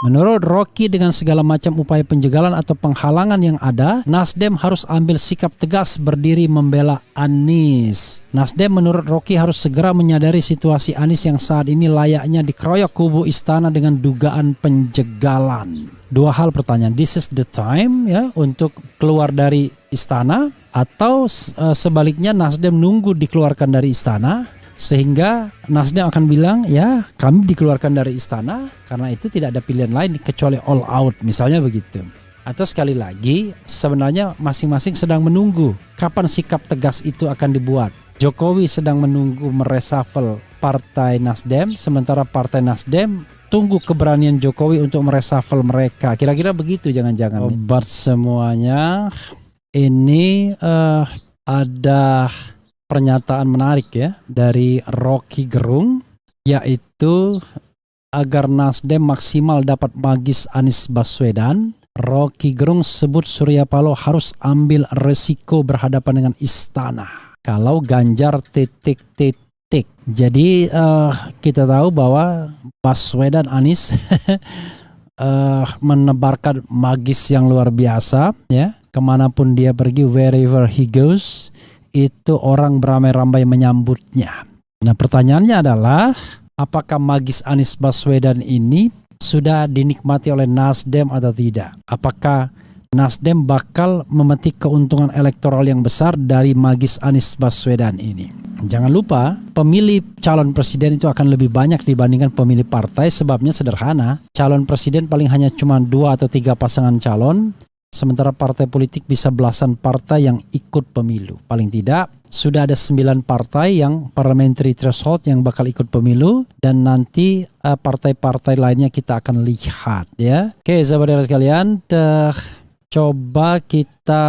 Menurut Rocky, dengan segala macam upaya penjagalan atau penghalangan yang ada, Nasdem harus ambil sikap tegas berdiri membela Anies. Nasdem menurut Rocky harus segera menyadari situasi Anies yang saat ini layaknya dikeroyok kubu istana dengan dugaan penjagalan. Dua hal pertanyaan, this is the time ya untuk keluar dari istana, atau sebaliknya Nasdem nunggu dikeluarkan dari istana, sehingga Nasdem akan bilang ya kami dikeluarkan dari istana karena itu tidak ada pilihan lain kecuali all out, misalnya begitu. Atau sekali lagi sebenarnya masing-masing sedang menunggu kapan sikap tegas itu akan dibuat. Jokowi sedang menunggu mereshuffle partai Nasdem, sementara partai Nasdem tunggu keberanian Jokowi untuk mereshuffle mereka. Kira-kira begitu jangan-jangan. Obat semuanya. Ini ada pernyataan menarik ya dari Rocky Gerung, yaitu agar Nasdem maksimal dapat magis Anies Baswedan. Rocky Gerung sebut Surya Paloh harus ambil resiko berhadapan dengan istana kalau Ganjar titik-titik. Jadi kita tahu bahwa Baswedan Anies menebarkan magis yang luar biasa ya. Kemanapun dia pergi, wherever he goes, itu orang beramai-ramai menyambutnya. Nah pertanyaannya adalah, apakah magis Anies Baswedan ini sudah dinikmati oleh Nasdem atau tidak? Apakah Nasdem bakal memetik keuntungan elektoral yang besar dari magis Anies Baswedan ini? Jangan lupa, pemilih calon presiden itu akan lebih banyak dibandingkan pemilih partai. Sebabnya sederhana, calon presiden paling hanya cuma 2 atau 3 pasangan calon, sementara partai politik bisa belasan partai yang ikut pemilu. Paling tidak sudah ada 9 partai yang parliamentary threshold yang bakal ikut pemilu, dan nanti partai-partai lainnya kita akan lihat ya. Oke sahabat sekalian, coba kita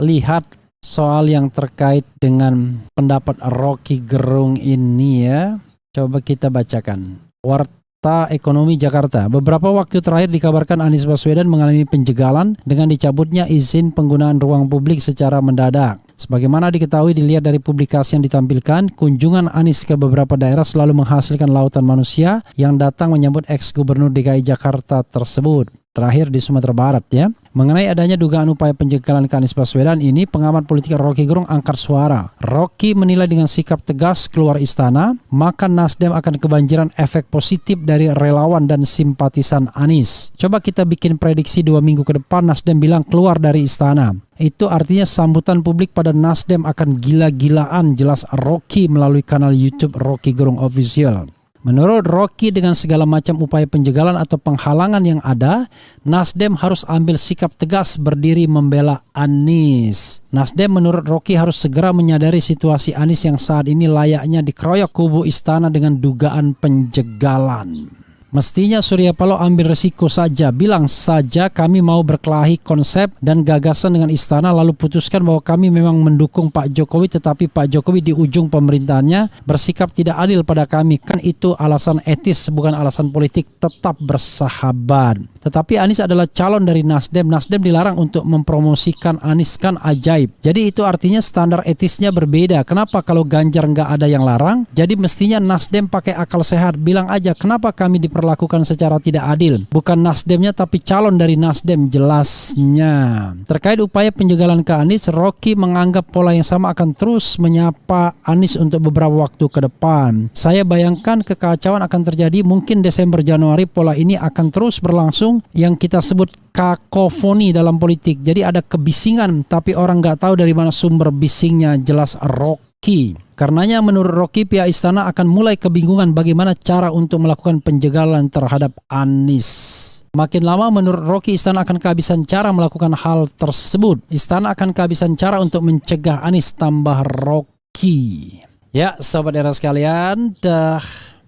lihat soal yang terkait dengan pendapat Rocky Gerung ini ya. Coba kita bacakan. Warta Ekonomi Jakarta. Beberapa waktu terakhir dikabarkan Anies Baswedan mengalami penjagalan dengan dicabutnya izin penggunaan ruang publik secara mendadak. Sebagaimana diketahui dilihat dari publikasi yang ditampilkan, kunjungan Anies ke beberapa daerah selalu menghasilkan lautan manusia yang datang menyambut ex-gubernur DKI Jakarta tersebut. Terakhir di Sumatera Barat ya. Mengenai adanya dugaan upaya penjagalan ke Anies Baswedan ini, pengamat politik Rocky Gerung angkat suara. Rocky menilai dengan sikap tegas keluar istana, maka Nasdem akan kebanjiran efek positif dari relawan dan simpatisan Anies. Coba kita bikin prediksi 2 minggu ke depan Nasdem bilang keluar dari istana. Itu artinya sambutan publik pada Nasdem akan gila-gilaan, jelas Rocky melalui kanal YouTube Rocky Gerung Official. Menurut Rocky, dengan segala macam upaya penjagalan atau penghalangan yang ada, Nasdem harus ambil sikap tegas berdiri membela Anies. Nasdem menurut Rocky harus segera menyadari situasi Anies yang saat ini layaknya dikeroyok kubu istana dengan dugaan penjagalan. Mestinya Surya Paloh ambil resiko saja, bilang saja kami mau berkelahi konsep dan gagasan dengan istana, lalu putuskan bahwa kami memang mendukung Pak Jokowi, tetapi Pak Jokowi di ujung pemerintahannya bersikap tidak adil pada kami. Kan itu alasan etis, bukan alasan politik, tetap bersahabat. Tetapi Anies adalah calon dari Nasdem. Nasdem dilarang untuk mempromosikan Anies, kan ajaib. Jadi itu artinya standar etisnya berbeda. Kenapa kalau Ganjar nggak ada yang larang? Jadi mestinya Nasdem pakai akal sehat, bilang aja kenapa kami diperlakukan secara tidak adil. Bukan Nasdemnya tapi calon dari Nasdem, jelasnya. Terkait upaya penjagalan ke Anies, Rocky menganggap pola yang sama akan terus menyapa Anies untuk beberapa waktu ke depan. Saya bayangkan kekacauan akan terjadi mungkin Desember Januari. Pola ini akan terus berlangsung, yang kita sebut kakofoni dalam politik. Jadi ada kebisingan tapi orang nggak tahu dari mana sumber bisingnya, jelas Rocky. Karenanya menurut Rocky, pihak istana akan mulai kebingungan bagaimana cara untuk melakukan penjagalan terhadap Anies. Makin lama menurut Rocky, istana akan kehabisan cara melakukan hal tersebut. Istana akan kehabisan cara untuk mencegah Anies, tambah Rocky. Ya sahabat era sekalian,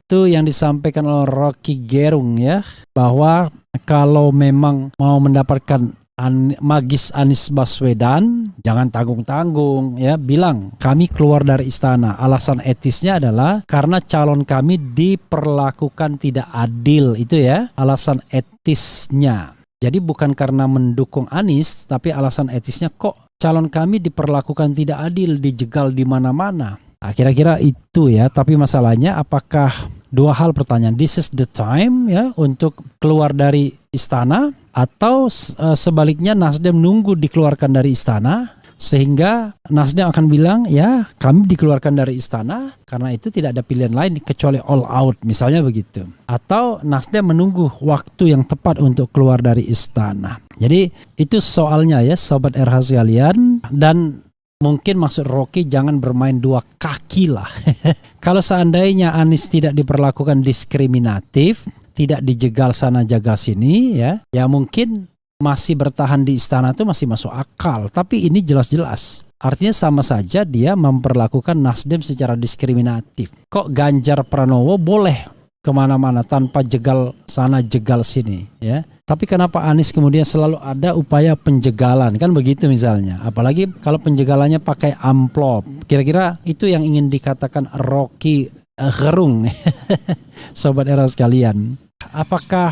itu yang disampaikan oleh Rocky Gerung ya, bahwa kalau memang mau mendapatkan magis Anies Baswedan, jangan tanggung-tanggung ya, bilang kami keluar dari istana. Alasan etisnya adalah karena calon kami diperlakukan tidak adil, itu ya alasan etisnya. Jadi bukan karena mendukung Anies, tapi alasan etisnya kok calon kami diperlakukan tidak adil, dijegal di mana-mana. Nah, kira-kira itu ya. Tapi masalahnya apakah dua hal pertanyaan. This is the time ya untuk keluar dari istana, atau sebaliknya Nasdem nunggu dikeluarkan dari istana, sehingga Nasdem akan bilang ya kami dikeluarkan dari istana karena itu tidak ada pilihan lain kecuali all out, misalnya begitu. Atau Nasdem menunggu waktu yang tepat untuk keluar dari istana. Jadi itu soalnya ya Sobat RH sekalian. Dan mungkin maksud Rocky jangan bermain dua kaki lah. Kalau seandainya Anies tidak diperlakukan diskriminatif, tidak dijegal sana jagal sini ya mungkin masih bertahan di istana itu masih masuk akal. Tapi ini jelas-jelas artinya sama saja dia memperlakukan Nasdem secara diskriminatif. Kok Ganjar Pranowo boleh kemana-mana tanpa jegal sana jegal sini ya, tapi kenapa Anies kemudian selalu ada upaya penjegalan, kan begitu misalnya. Apalagi kalau penjegalannya pakai amplop. Kira-kira itu yang ingin dikatakan Rocky Gerung. Sobat era sekalian, apakah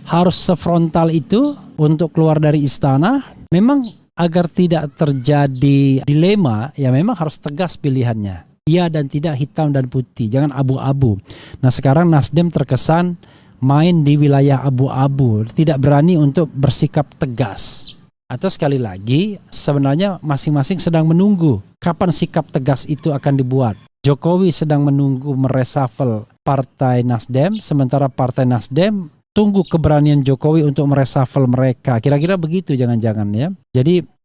harus sefrontal itu untuk keluar dari istana? Memang agar tidak terjadi dilema ya memang harus tegas pilihannya. Iya dan tidak, hitam dan putih, jangan abu-abu. Nah sekarang Nasdem terkesan main di wilayah abu-abu, tidak berani untuk bersikap tegas. Atau sekali lagi sebenarnya masing-masing sedang menunggu kapan sikap tegas itu akan dibuat. Jokowi sedang menunggu mereshuffle Partai Nasdem, sementara Partai Nasdem tunggu keberanian Jokowi untuk mereshuffle mereka. Kira-kira begitu jangan-jangan ya. Jadi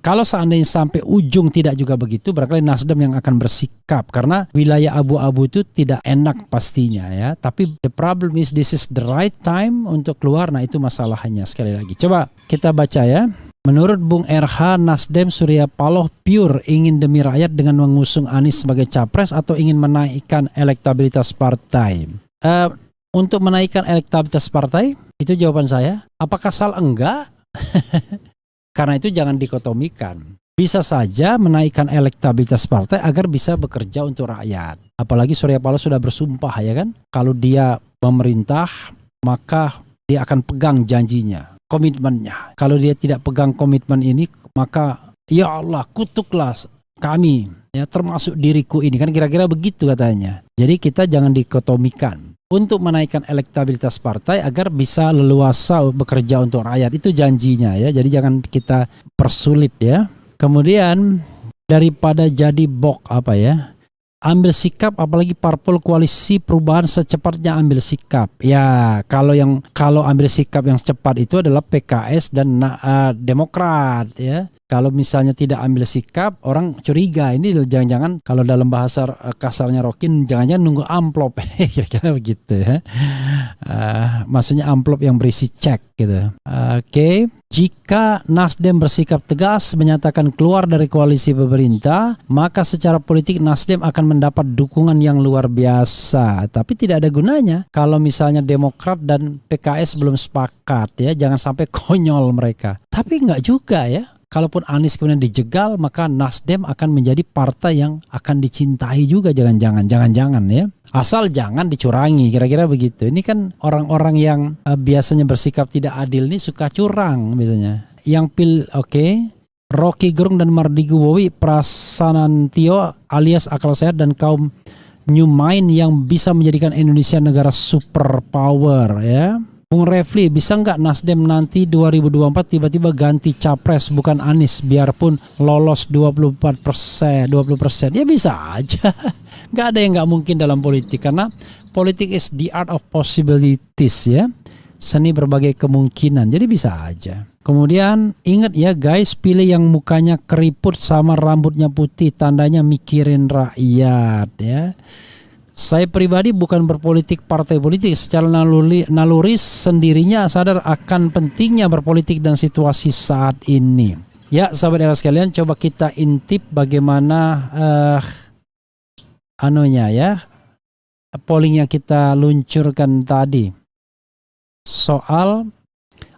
kalau seandainya sampai ujung tidak juga begitu, barangkali Nasdem yang akan bersikap, karena wilayah abu-abu itu tidak enak pastinya ya. Tapi the problem is this is the right time untuk keluar. Nah itu masalahnya. Sekali lagi coba kita baca ya. Menurut Bung RH, Nasdem Surya Paloh pure ingin demi rakyat dengan mengusung Anies sebagai capres atau ingin menaikkan elektabilitas partai. Untuk menaikkan elektabilitas partai, itu jawaban saya. Apakah salah? Enggak. Karena itu jangan dikotomikan. Bisa saja menaikkan elektabilitas partai agar bisa bekerja untuk rakyat. Apalagi Surya Paloh sudah bersumpah ya kan. Kalau dia memerintah maka dia akan pegang janjinya, komitmennya. Kalau dia tidak pegang komitmen ini maka ya Allah kutuklah kami ya, termasuk diriku ini, kan kira-kira begitu katanya. Jadi kita jangan dikotomikan. Untuk menaikkan elektabilitas partai agar bisa leluasa bekerja untuk rakyat, itu janjinya ya. Jadi jangan kita persulit ya. Kemudian daripada jadi ambil sikap, apalagi parpol koalisi perubahan secepatnya ambil sikap. Ya kalau ambil sikap yang cepat itu adalah PKS dan Demokrat ya. Kalau misalnya tidak ambil sikap, orang curiga ini jangan-jangan kalau dalam bahasa kasarnya Rokin, jangan-jangan nunggu amplop. Kira-kira begitu ya. Maksudnya amplop yang berisi cek gitu. Oke. Jika Nasdem bersikap tegas menyatakan keluar dari koalisi pemerintah, maka secara politik Nasdem akan mendapat dukungan yang luar biasa. Tapi tidak ada gunanya kalau misalnya Demokrat dan PKS belum sepakat ya. Jangan sampai konyol mereka. Tapi enggak juga ya. Kalaupun Anies kemudian dijegal, maka Nasdem akan menjadi partai yang akan dicintai juga jangan-jangan ya. Asal jangan dicurangi, kira-kira begitu. Ini kan orang-orang yang biasanya bersikap tidak adil ini suka curang biasanya. Yang Rocky Gerung dan Mardigu Bowi Prasanantio alias akal sehat dan kaum New Mind yang bisa menjadikan Indonesia negara superpower ya. Bung Refli, bisa nggak Nasdem nanti 2024 tiba-tiba ganti capres bukan Anies biarpun lolos 20%? Ya bisa aja. Nggak ada yang nggak mungkin dalam politik, karena politik is the art of possibilities ya. Seni berbagai kemungkinan, jadi bisa aja. Kemudian ingat ya guys, pilih yang mukanya keriput sama rambutnya putih, tandanya mikirin rakyat ya. Saya pribadi bukan berpolitik partai politik, secara naluri sendirinya sadar akan pentingnya berpolitik dan situasi saat ini. Ya sahabat era sekalian, coba kita intip bagaimana polling yang kita luncurkan tadi. Soal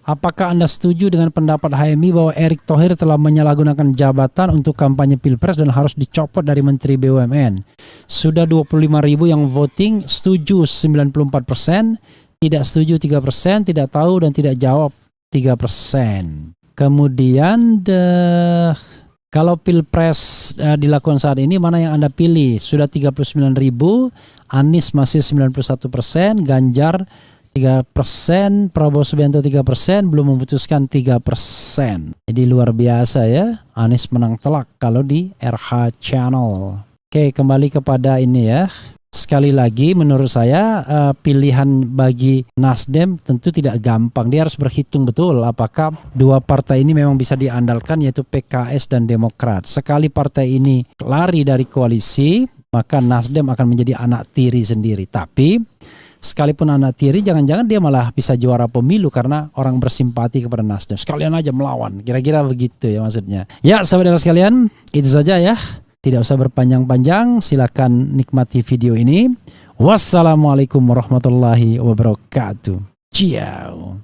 apakah Anda setuju dengan pendapat HMI bahwa Erick Thohir telah menyalahgunakan jabatan untuk kampanye Pilpres dan harus dicopot dari Menteri BUMN? Sudah 25.000 yang voting, setuju 94%, tidak setuju 3%, tidak tahu dan tidak jawab 3%. Kemudian Kalau pilpres dilakukan saat ini, mana yang Anda pilih? Sudah 39.000, Anies masih 91%, Ganjar 3%, Prabowo Subianto 3%, belum memutuskan 3%. Jadi luar biasa ya, Anies menang telak kalau di RH Channel. Oke, kembali kepada ini ya. Sekali lagi menurut saya pilihan bagi Nasdem tentu tidak gampang. Dia harus berhitung betul apakah dua partai ini memang bisa diandalkan, yaitu PKS dan Demokrat. Sekali partai ini lari dari koalisi, maka Nasdem akan menjadi anak tiri sendiri. Tapi sekalipun anak tiri, jangan-jangan dia malah bisa juara pemilu karena orang bersimpati kepada Nasdem. Sekalian aja melawan, kira-kira begitu ya maksudnya. Ya saudara sekalian, itu saja ya. Tidak usah berpanjang-panjang, silakan nikmati video ini. Wassalamualaikum warahmatullahi wabarakatuh. Ciao.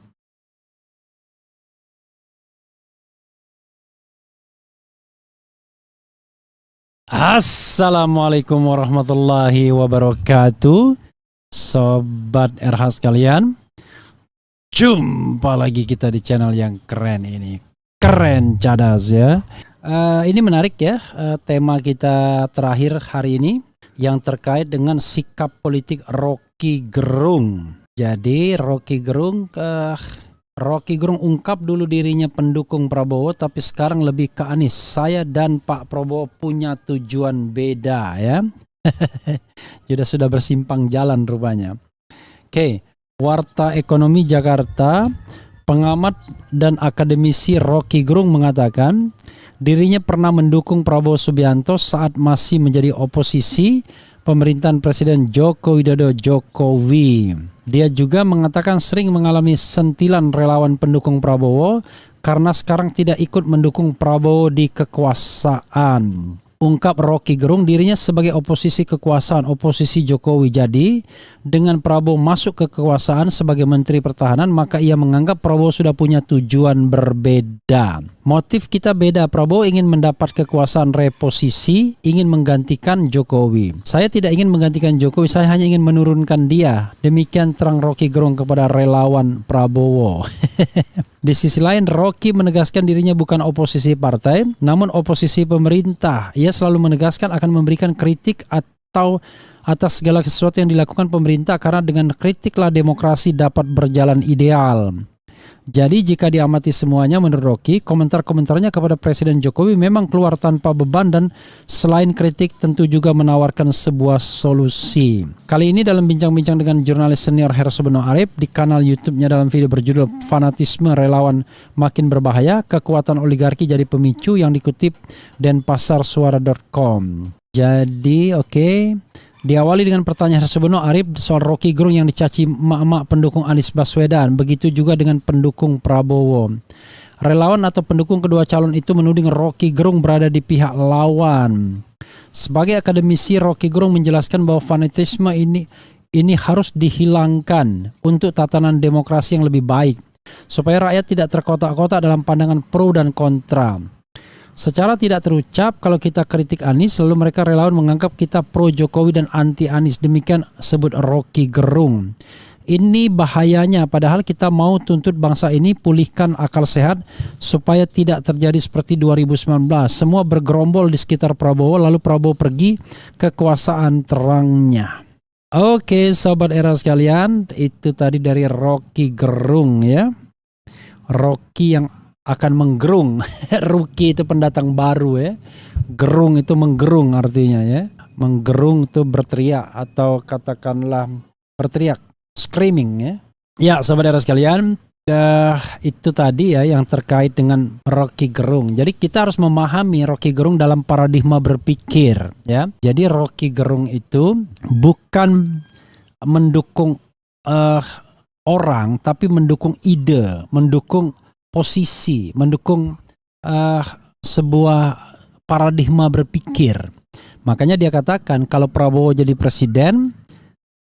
Assalamualaikum warahmatullahi wabarakatuh. Sobat RH sekalian, jumpa lagi kita di channel yang keren ini. Keren cadas ya. Ini menarik ya, tema kita terakhir hari ini yang terkait dengan sikap politik Rocky Gerung. Jadi Rocky Gerung ungkap dulu dirinya pendukung Prabowo, tapi sekarang lebih ke Anies. Saya dan Pak Prabowo punya tujuan beda ya. Sudah bersimpang jalan rupanya. Oke, Warta Ekonomi Jakarta, pengamat dan akademisi Rocky Gerung mengatakan dirinya pernah mendukung Prabowo Subianto saat masih menjadi oposisi pemerintahan Presiden Joko Widodo Jokowi. Dia juga mengatakan sering mengalami sentilan relawan pendukung Prabowo karena sekarang tidak ikut mendukung Prabowo di kekuasaan. Ungkap Rocky Gerung, dirinya sebagai oposisi kekuasaan, oposisi Jokowi. Jadi dengan Prabowo masuk ke kekuasaan sebagai Menteri Pertahanan, maka ia menganggap Prabowo sudah punya tujuan berbeda. Motif kita beda. Prabowo ingin mendapat kekuasaan reposisi, ingin menggantikan Jokowi. Saya tidak ingin menggantikan Jokowi, saya hanya ingin menurunkan dia. Demikian terang Rocky Gerung kepada relawan Prabowo. Di sisi lain, Rocky menegaskan dirinya bukan oposisi partai, namun oposisi pemerintah. Ia selalu menegaskan akan memberikan kritik atau atas segala sesuatu yang dilakukan pemerintah, karena dengan kritiklah demokrasi dapat berjalan ideal. Jadi jika diamati semuanya, menurut Rocky, komentar-komentarnya kepada Presiden Jokowi memang keluar tanpa beban dan selain kritik tentu juga menawarkan sebuah solusi. Kali ini dalam bincang-bincang dengan jurnalis senior Herso Beno Arif di kanal YouTube-nya dalam video berjudul Fanatisme Relawan Makin Berbahaya, Kekuatan Oligarki Jadi Pemicu, yang dikutip denpasarsuara.com. Jadi diawali dengan pertanyaan Hersobono Arif soal Rocky Gerung yang dicaci emak-emak pendukung Anies Baswedan. Begitu juga dengan pendukung Prabowo. Relawan atau pendukung kedua calon itu menuding Rocky Gerung berada di pihak lawan. Sebagai akademisi, Rocky Gerung menjelaskan bahwa fanatisme ini harus dihilangkan untuk tatanan demokrasi yang lebih baik, supaya rakyat tidak terkotak-kotak dalam pandangan pro dan kontra. Secara tidak terucap, kalau kita kritik Anies, lalu mereka relawan menganggap kita pro Jokowi dan anti Anies. Demikian sebut Rocky Gerung. Ini bahayanya, padahal kita mau tuntut bangsa ini pulihkan akal sehat supaya tidak terjadi seperti 2019. Semua bergerombol di sekitar Prabowo, lalu Prabowo pergi kekuasaan terangnya. Oke, sobat era sekalian, itu tadi dari Rocky Gerung ya. Rocky yang akan menggerung. Ruki itu pendatang baru ya. Gerung itu menggerung artinya ya. Menggerung itu berteriak atau katakanlah berteriak, screaming ya. Ya, saudara sekalian, itu tadi ya yang terkait dengan Rocky Gerung. Jadi kita harus memahami Rocky Gerung dalam paradigma berpikir ya. Jadi Rocky Gerung itu bukan mendukung orang, tapi mendukung ide, mendukung posisi, mendukung sebuah paradigma berpikir. Makanya dia katakan kalau Prabowo jadi presiden,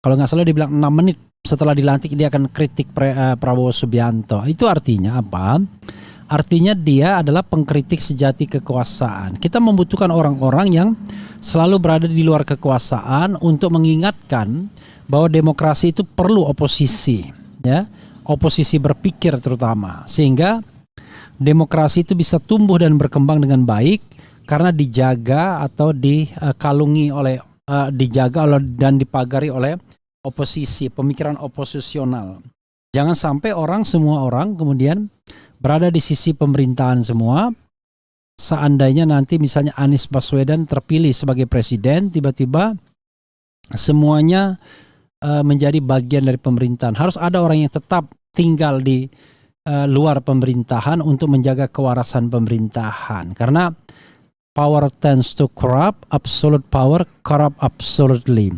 kalau nggak salah dia bilang 6 menit setelah dilantik dia akan kritik Prabowo Subianto. Itu artinya apa? Artinya dia adalah pengkritik sejati kekuasaan. Kita membutuhkan orang-orang yang selalu berada di luar kekuasaan untuk mengingatkan bahwa demokrasi itu perlu oposisi, ya. Oposisi berpikir terutama, sehingga demokrasi itu bisa tumbuh dan berkembang dengan baik karena dijaga atau dikalungi oleh dan dipagari oleh oposisi, pemikiran oposisional. Jangan sampai semua orang kemudian berada di sisi pemerintahan semua. Seandainya nanti misalnya Anies Baswedan terpilih sebagai presiden, tiba-tiba semuanya menjadi bagian dari pemerintahan. Harus ada orang yang tetap tinggal di luar pemerintahan untuk menjaga kewarasan pemerintahan. Karena power tends to corrupt, absolute power corrupt absolutely.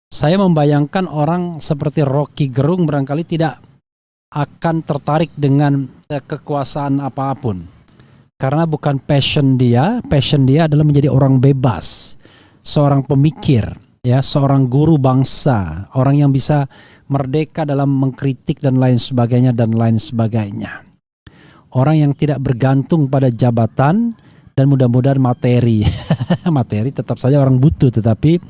Saya membayangkan orang seperti Rocky Gerung barangkali tidak akan tertarik dengan kekuasaan apapun. Karena bukan passion dia adalah menjadi orang bebas, seorang pemikir, ya, seorang guru bangsa, orang yang bisa merdeka dalam mengkritik dan lain sebagainya. Orang yang tidak bergantung pada jabatan dan mudah-mudahan materi. Materi tetap saja orang butuh, tetapi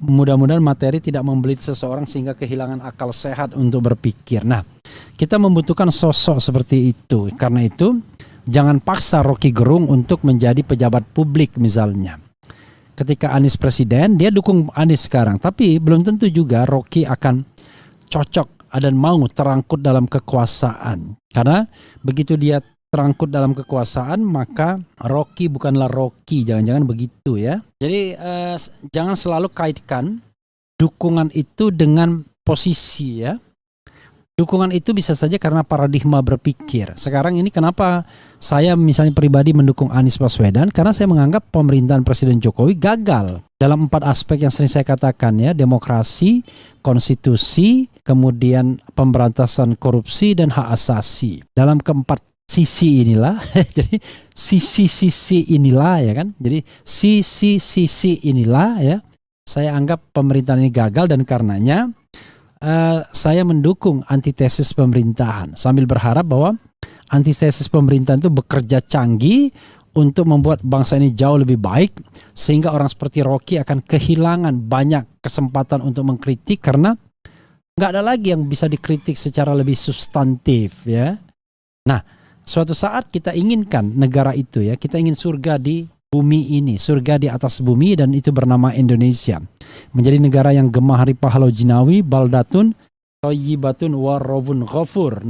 mudah-mudahan materi tidak membelit seseorang sehingga kehilangan akal sehat untuk berpikir. Nah, kita membutuhkan sosok seperti itu. Karena itu, jangan paksa Rocky Gerung untuk menjadi pejabat publik misalnya. Ketika Anies presiden, dia dukung Anies sekarang. Tapi belum tentu juga Rocky akan cocok dan mau terangkut dalam kekuasaan. Karena begitu dia terangkut dalam kekuasaan, maka Rocky bukanlah Rocky. Jangan-jangan begitu ya. Jadi jangan selalu kaitkan dukungan itu dengan posisi ya. Dukungan itu bisa saja karena paradigma berpikir. Sekarang ini kenapa saya misalnya pribadi mendukung Anies Baswedan? Karena saya menganggap pemerintahan Presiden Jokowi gagal dalam 4 aspek yang sering saya katakan ya. Demokrasi, konstitusi, kemudian pemberantasan korupsi dan hak asasi. Dalam keempat sisi inilah, jadi sisi-sisi inilah ya kan. Jadi sisi-sisi inilah ya. Saya anggap pemerintahan ini gagal dan karenanya saya mendukung antitesis pemerintahan sambil berharap bahwa antitesis pemerintahan itu bekerja canggih untuk membuat bangsa ini jauh lebih baik sehingga orang seperti Rocky akan kehilangan banyak kesempatan untuk mengkritik karena nggak ada lagi yang bisa dikritik secara lebih substantif ya. Nah, suatu saat kita inginkan negara itu ya, kita ingin surga di bumi ini, surga di atas bumi, dan itu bernama Indonesia. Menjadi negara yang gemah haripah halau jinawi, baldatun, thayyibatun warobun ghafur.